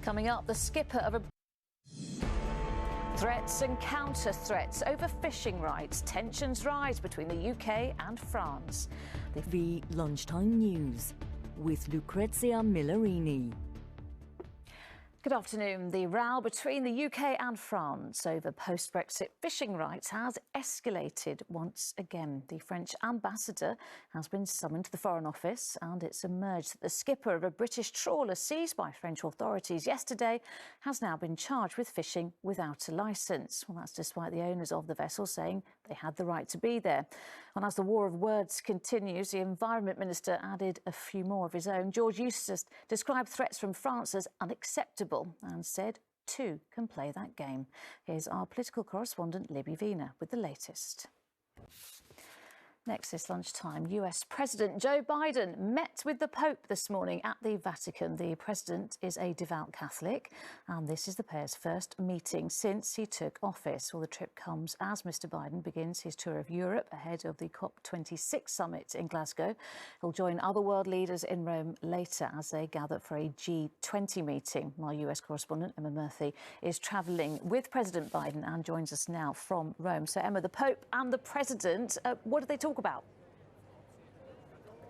Coming up, the skipper of a... Threats and counter-threats over fishing rights. Tensions rise between the UK and France. The Lunchtime News with Lucrezia Millarini. Good afternoon. The row between the UK and France over post-Brexit fishing rights has escalated once again. The French ambassador has been summoned to the Foreign Office, and it's emerged that the skipper of a British trawler seized by French authorities yesterday has now been charged with fishing without a licence. Well, that's despite the owners of the vessel saying they had the right to be there. And as the war of words continues, the Environment Minister added a few more of his own. George Eustace described threats from France as unacceptable and said two can play that game. Here's our political correspondent Libby Wiener with the latest. Next this lunchtime, US President Joe Biden met with the Pope this morning at the Vatican. The President is a devout Catholic, and this is the pair's first meeting since he took office. Well, the trip comes as Mr Biden begins his tour of Europe ahead of the COP26 Summit in Glasgow. He'll join other world leaders in Rome later as they gather for a G20 meeting. My US correspondent Emma Murphy is travelling with President Biden and joins us now from Rome. So, Emma, the Pope and the President, what did they talk about?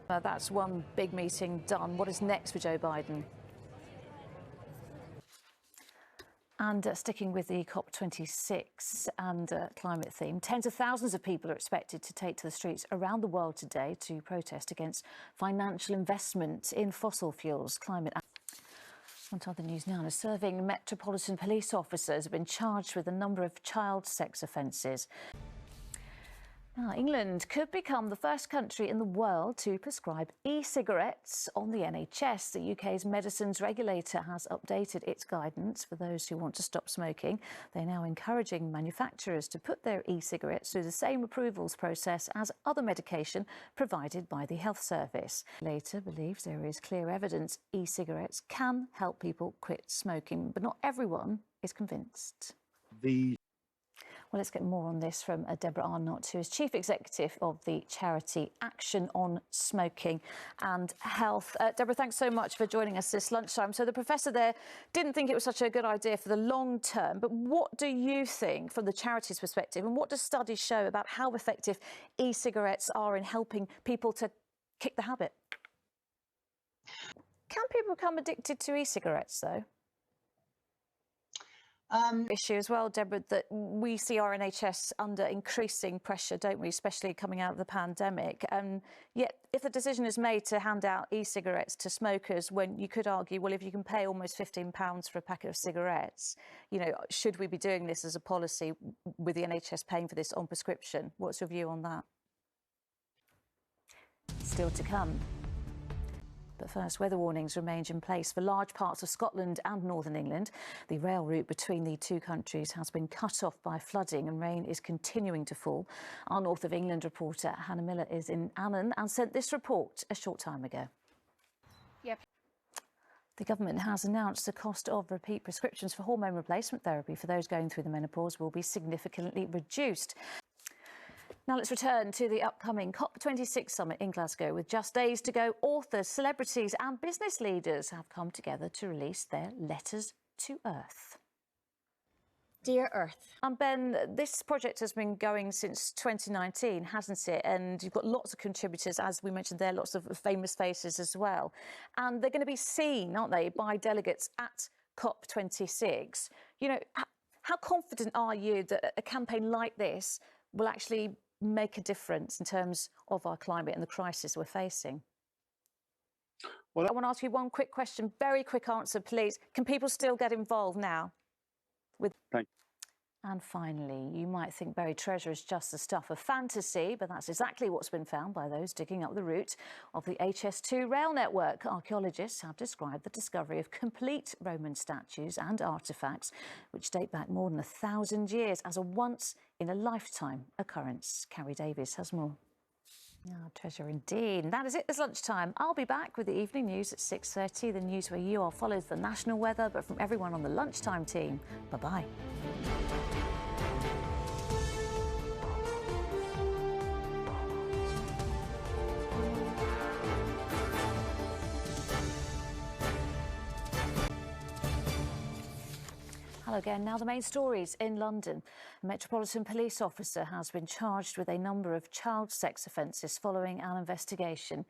That's one big meeting done. What is next for Joe Biden? And sticking with the COP26 and climate theme, tens of thousands of people are expected to take to the streets around the world today to protest against financial investment in fossil fuels. Climate. On to other news now. Serving Metropolitan Police officers have been charged with a number of child sex offences. Now, England could become the first country in the world to prescribe e-cigarettes on the NHS. The UK's medicines regulator has updated its guidance for those who want to stop smoking. They're now encouraging manufacturers to put their e-cigarettes through the same approvals process as other medication provided by the health service. Later believes there is clear evidence e-cigarettes can help people quit smoking, but not everyone is convinced. Well, let's get more on this from Deborah Arnott, who is Chief Executive of the charity Action on Smoking and Health. Deborah, thanks so much for joining us this lunchtime. So the professor there didn't think it was such a good idea for the long term, but what do you think from the charity's perspective, and what do studies show about how effective e-cigarettes are in helping people to kick the habit? Can people become addicted to e-cigarettes, though? Issue as well, Deborah, that we see our NHS under increasing pressure, don't we, especially coming out of the pandemic. Yet, if the decision is made to hand out e-cigarettes to smokers, when you could argue, well, if you can pay almost £15 for a packet of cigarettes, you know, should we be doing this as a policy with the NHS paying for this on prescription? What's your view on that? Still to come. But first, weather warnings remain in place for large parts of Scotland and northern England. The rail route between the two countries has been cut off by flooding, and rain is continuing to fall. Our North of England reporter Hannah Miller is in Annan and sent this report a short time ago. Yep. The government has announced the cost of repeat prescriptions for hormone replacement therapy for those going through the menopause will be significantly reduced. Now let's return to the upcoming COP26 Summit in Glasgow. With just days to go, authors, celebrities and business leaders have come together to release their letters to Earth. Dear Earth. And Ben, this project has been going since 2019, hasn't it? And you've got lots of contributors, as we mentioned there, lots of famous faces as well. And they're going to be seen, aren't they, by delegates at COP26. You know, how confident are you that a campaign like this will actually make a difference in terms of our climate and the crisis we're facing? Well, I want to ask you one quick question, very quick answer, please. Can people still get involved now? Thank you. And finally, you might think buried treasure is just the stuff of fantasy, but that's exactly what's been found by those digging up the route of the HS2 rail network. Archaeologists have described the discovery of complete Roman statues and artefacts, which date back more than 1,000 years, as a once-in-a-lifetime occurrence. Carrie Davies has more. Ah, treasure indeed. And that is it this lunchtime. I'll be back with the evening news at 6:30. The news where you are follows the national weather, but from everyone on the lunchtime team. Bye-bye. Hello again. Now the main stories in London. A Metropolitan Police officer has been charged with a number of child sex offences following an investigation.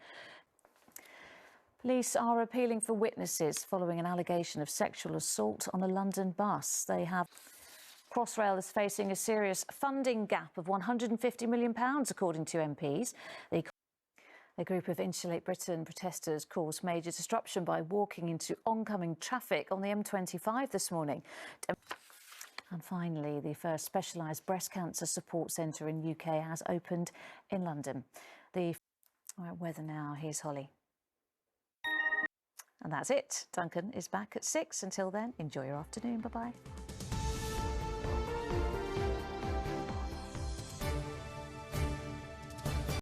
Police are appealing for witnesses following an allegation of sexual assault on a London bus. Crossrail is facing a serious funding gap of £150 million, according to MPs. A group of Insulate Britain protesters caused major disruption by walking into oncoming traffic on the M25 this morning. And finally, the first specialised breast cancer support centre in UK has opened in London. All right, weather now. Here's Holly. And that's it. Duncan is back at 6. Until then, enjoy your afternoon. Bye-bye.